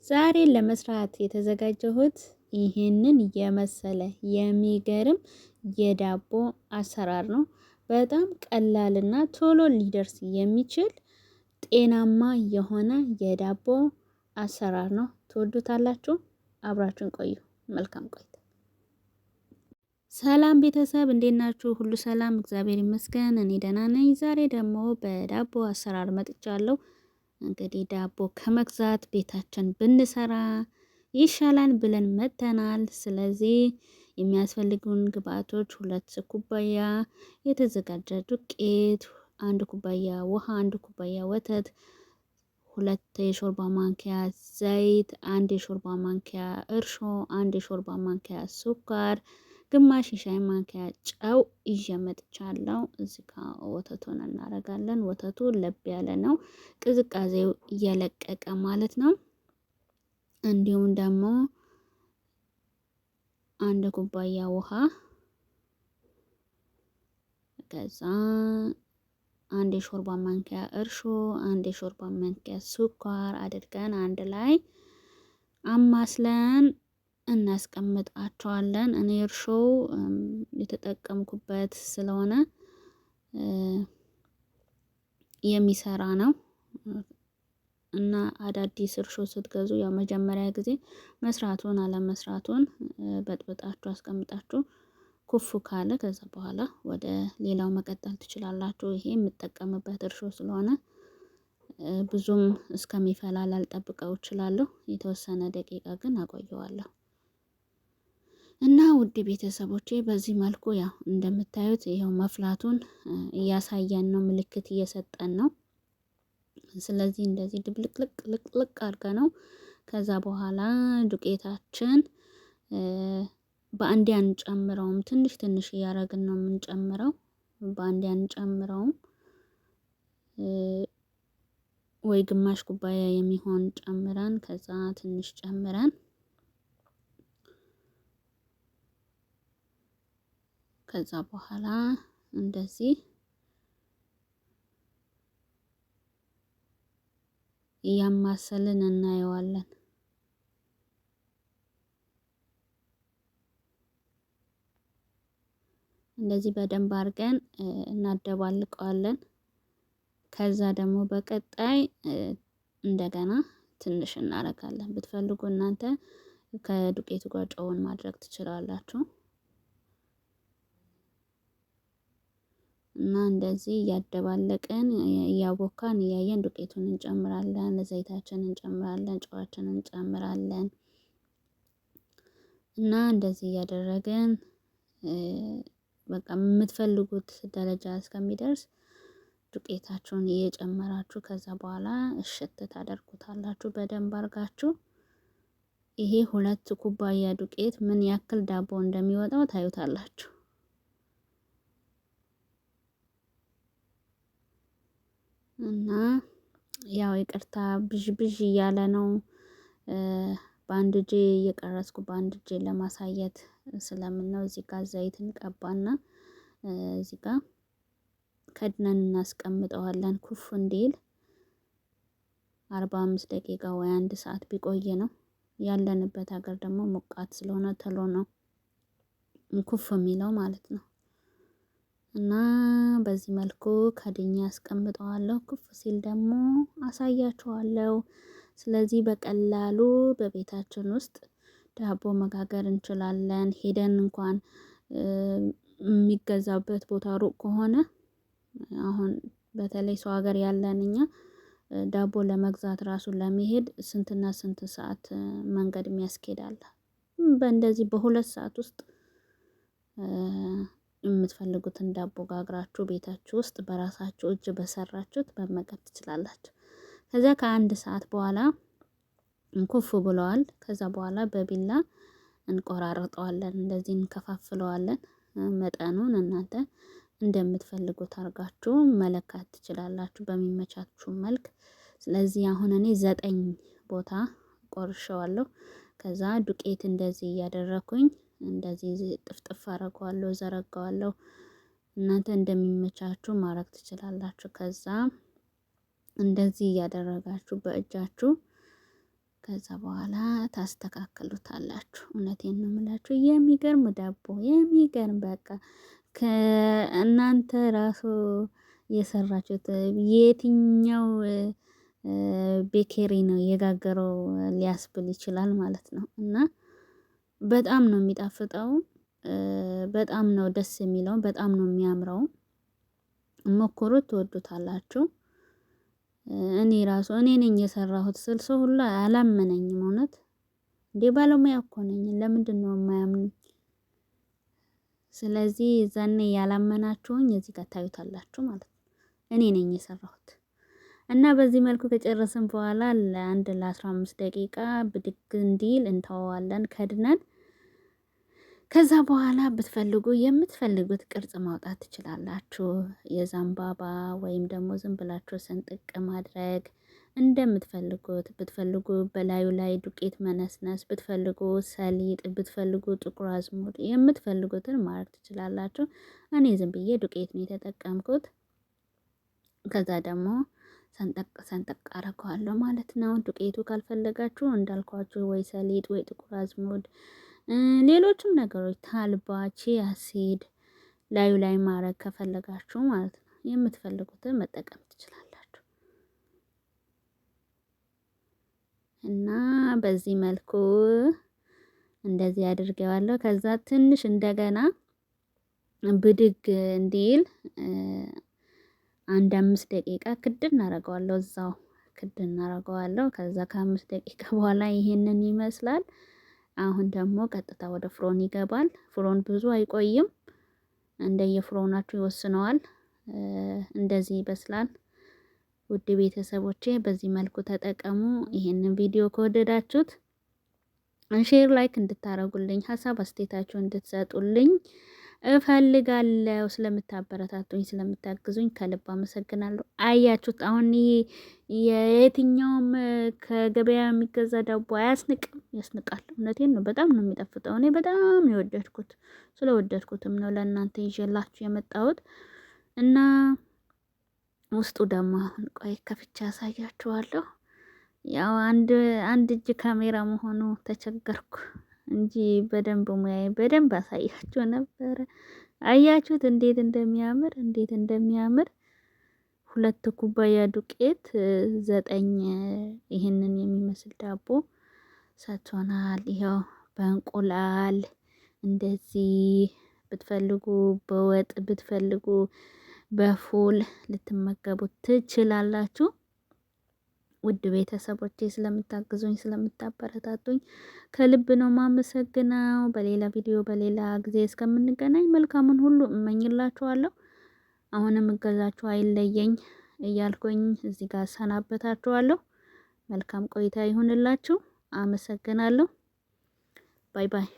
ዛሬ ለመስራት የተዘጋጀሁት ይህንን የመሰለ የሚገርም የዳቦ አሰራር ነው። በጣም ቀላልና ቶሎ ሊደርስ የሚችል ጤናማ የሆነ የዳቦ አሰራር ነው። ትወዱታላችሁ? አብራችሁን ቆዩ። መልካም ቆይታ። ሰላም ቤተሰብ እንዴት ናችሁ? ሁሉ ሰላም፣ እግዚአብሔር ይመስገን፣ እኔ ደህና ነኝ። ዛሬ ደግሞ በዳቦ አሰራር መጥቻለሁ። እንግዲህ ዳቦ ከመግዛት ቤታችን ብንሰራ ይሻላል ብለን መጥተናል። ስለዚህ የሚያስፈልጉን ግብአቶች 2 ኩባያ የተዘጋጀ ዱቄት፣ 1 ኩባያ ውሃ፣ 1 ኩባያ ወተት፣ 2 የሾርባ ማንኪያ ዘይት፣ 1 የሾርባ ማንኪያ እርሾ፣ 1 የሾርባ ማንኪያ ስኳር፣ ግማሽ የሻይ ማንኪያ ጨው ይዤ መጥቻለሁ። እዚህ ጋር ወተቱን እናደርጋለን። ወተቱ ለብ ያለ ነው፣ ቅዝቃዜው እየለቀቀ ማለት ነው። እንዲሁም ደግሞ 1 ኩባያ ውሃ፣ ከዛ 1 የሾርባ ማንኪያ እርሾ፣ 1 የሾርባ ማንኪያ ስኳር አድርገን አንድ ላይ አማስለን እናስቀምጣቸዋለን። እኔ እርሾው የተጠቀምኩበት ስለሆነ የሚሰራ ነው እና አዳዲስ እርሾ ስትገዙ ያው መጀመሪያ ጊዜ መስራቱን አለመስራቱን በጥብጣችሁ አስቀምጣችሁ ኩፍ ካለ ከዛ በኋላ ወደ ሌላው መቀጠል ትችላላችሁ። ይሄ የምጠቀምበት እርሾ ስለሆነ ብዙም እስከሚፈላ ላልጠብቀው እችላለሁ። የተወሰነ ደቂቃ ግን አቆየዋለሁ። እና ውድ ቤተሰቦቼ በዚህ መልኩ ያው እንደምታዩት ይሄው መፍላቱን እያሳየን ነው፣ ምልክት እየሰጠን ነው። ስለዚህ እንደዚህ ድብልቅልቅ አድርጋ ነው። ከዛ በኋላ ዱቄታችን በአንዴ አንጨምረውም፣ ትንሽ ትንሽ እያደረግን ነው የምንጨምረው። በአንዴ አንጨምረውም፣ ወይ ግማሽ ኩባያ የሚሆን ጨምረን ከዛ ትንሽ ጨምረን ከዛ በኋላ እንደዚህ እያማሰልን እናየዋለን። እንደዚህ በደንብ አድርገን እናደባልቀዋለን። ከዛ ደግሞ በቀጣይ እንደገና ትንሽ እናረጋለን። ብትፈልጉ እናንተ ከዱቄቱ ጋር ጨውን ማድረግ ትችላላችሁ። እና እንደዚህ እያደባለቅን እያቦካን እያየን ዱቄቱን እንጨምራለን፣ ዘይታችንን እንጨምራለን፣ ጨዋችንን እንጨምራለን እና እንደዚህ እያደረግን በቃ የምትፈልጉት ደረጃ እስከሚደርስ ዱቄታችሁን እየጨመራችሁ ከዛ በኋላ እሽት ታደርጉታላችሁ በደንብ አርጋችሁ። ይሄ 2 ኩባያ ዱቄት ምን ያክል ዳቦ እንደሚወጣው ታዩታላችሁ። እና ያው ይቅርታ ብዥ እያለ ነው። በአንድ እጄ እየቀረጽኩ በአንድ እጄ ለማሳየት ስለምን ነው። እዚህ ጋር ዘይት እንቀባና እዚህ ጋር ከድነን እናስቀምጠዋለን ኩፍ እንዲል 45 ደቂቃ ወይ 1 ሰዓት ቢቆይ ነው። ያለንበት ሀገር ደግሞ ሞቃት ስለሆነ ተሎ ነው ኩፍ የሚለው ማለት ነው። እና በዚህ መልኩ ከድኛ አስቀምጠዋለሁ። ኩፍ ሲል ደግሞ አሳያችኋለሁ። ስለዚህ በቀላሉ በቤታችን ውስጥ ዳቦ መጋገር እንችላለን። ሄደን እንኳን የሚገዛበት ቦታ ሩቅ ከሆነ አሁን በተለይ ሰው ሀገር ያለን እኛ ዳቦ ለመግዛት ራሱ ለመሄድ ስንትና ስንት ሰዓት መንገድ የሚያስኬዳል። በእንደዚህ በ2 ሰዓት ውስጥ የምትፈልጉትን ዳቦ ጋግራችሁ ቤታችሁ ውስጥ በራሳችሁ እጅ በሰራችሁት መመገብ ትችላላችሁ። ከዛ ከ1 ሰዓት በኋላ ኩፍ ብለዋል። ከዛ በኋላ በቢላ እንቆራርጠዋለን፣ እንደዚህ እንከፋፍለዋለን። መጠኑን እናንተ እንደምትፈልጉት አርጋችሁ መለካት ትችላላችሁ በሚመቻችሁ መልክ። ስለዚህ አሁን እኔ 9 ቦታ ቆርሼዋለሁ። ከዛ ዱቄት እንደዚህ እያደረኩኝ እንደዚህ ጥፍጥፍ አረጋዋለሁ፣ ዘረጋዋለሁ። እናንተ እንደሚመቻችሁ ማድረግ ትችላላችሁ። ከዛ እንደዚህ እያደረጋችሁ በእጃችሁ ከዛ በኋላ ታስተካክሉታላችሁ። እውነቴን ነው የምላችሁ። የሚገርም ዳቦ የሚገርም በቃ ከእናንተ ራሱ የሰራችሁት የትኛው ቤኬሪ ነው የጋገረው ሊያስብል ይችላል ማለት ነው። እና በጣም ነው የሚጣፍጠው፣ በጣም ነው ደስ የሚለው፣ በጣም ነው የሚያምረው። ሞክሩት፣ ትወዱታላችሁ። እኔ ራሱ እኔ ነኝ የሰራሁት ስል ሰው ሁሉ አላመነኝም። እውነት እንዴ ባለሙያ እኮ ነኝ፣ ለምንድን ነው የማያምኑኝ? ስለዚህ ዛኔ ያላመናችሁኝ እዚህ ጋር ታዩታላችሁ ማለት ነው። እኔ ነኝ የሰራሁት። እና በዚህ መልኩ ከጨረስን በኋላ ለ15 ደቂቃ ብድግ እንዲል እንተዋዋለን ከድነን። ከዛ በኋላ ብትፈልጉ የምትፈልጉት ቅርጽ ማውጣት ትችላላችሁ። የዛምባባ ወይም ደግሞ ዝም ብላችሁ ስንጥቅ ማድረግ እንደምትፈልጉት። ብትፈልጉ በላዩ ላይ ዱቄት መነስነስ፣ ብትፈልጉ ሰሊጥ፣ ብትፈልጉ ጥቁር አዝሙድ የምትፈልጉትን ማድረግ ትችላላችሁ። እኔ ዝም ብዬ ዱቄት ነው የተጠቀምኩት። ከዛ ደግሞ ሰንጠቅ ሰንጠቅ አረገዋለሁ ማለት ነው። ዱቄቱ ካልፈለጋችሁ እንዳልኳችሁ ወይ ሰሊጥ ወይ ጥቁር አዝሙድ ሌሎችም ነገሮች ታልባ፣ ቺያ ሲድ ላዩ ላይ ማድረግ ከፈለጋችሁ ማለት ነው የምትፈልጉትን መጠቀም ትችላላችሁ። እና በዚህ መልኩ እንደዚህ አድርጌዋለሁ። ከዛ ትንሽ እንደገና ብድግ እንዲል 5 ደቂቃ ክድን እናደርገዋለሁ። እዛው ክድን እናደርገዋለሁ። ከዛ ከ5 ደቂቃ በኋላ ይሄንን ይመስላል። አሁን ደግሞ ቀጥታ ወደ ፍሮን ይገባል። ፍሮን ብዙ አይቆይም፣ እንደየፍሮናችሁ ይወስነዋል። እንደዚህ ይበስላል። ውድ ቤተሰቦቼ በዚህ መልኩ ተጠቀሙ። ይሄንን ቪዲዮ ከወደዳችሁት ሼር፣ ላይክ እንድታረጉልኝ ሀሳብ አስተያየታችሁን እንድትሰጡልኝ እፈልጋለሁ። ስለምታበረታቱኝ ስለምታግዙኝ ከልብ አመሰግናለሁ። አያችሁት? አሁን ይሄ የየትኛውም ከገበያ የሚገዛ ዳቦ አያስንቅም? ያስንቃል። እውነቴን ነው። በጣም ነው የሚጠፍጠው። እኔ በጣም የወደድኩት፣ ስለወደድኩትም ነው ለእናንተ ይዤላችሁ የመጣሁት። እና ውስጡ ደግሞ አሁን ቆይ ከፍቻ ያሳያችኋለሁ። ያው አንድ እጅ ካሜራ መሆኑ ተቸገርኩ እንጂ በደንብ ሙያዬ በደንብ አሳያችሁ ነበረ። አያችሁት እንዴት እንደሚያምር፣ እንዴት እንደሚያምር። 2 ኩባያ ዱቄት 9 ይሄንን የሚመስል ዳቦ ሰጥቶናል። ይኸው በእንቁላል እንደዚህ ብትፈልጉ በወጥ ብትፈልጉ በፉል ልትመገቡት ትችላላችሁ። ውድ ቤተሰቦቼ ስለምታግዙኝ ስለምታበረታቱኝ ከልብ ነው ማመሰግነው። በሌላ ቪዲዮ በሌላ ጊዜ እስከምንገናኝ መልካሙን ሁሉ እመኝላችኋለሁ። አሁንም እገዛችሁ አይለየኝ እያልኩኝ እዚህ ጋር ሰናበታችኋለሁ። መልካም ቆይታ ይሁንላችሁ። አመሰግናለሁ። ባይ ባይ።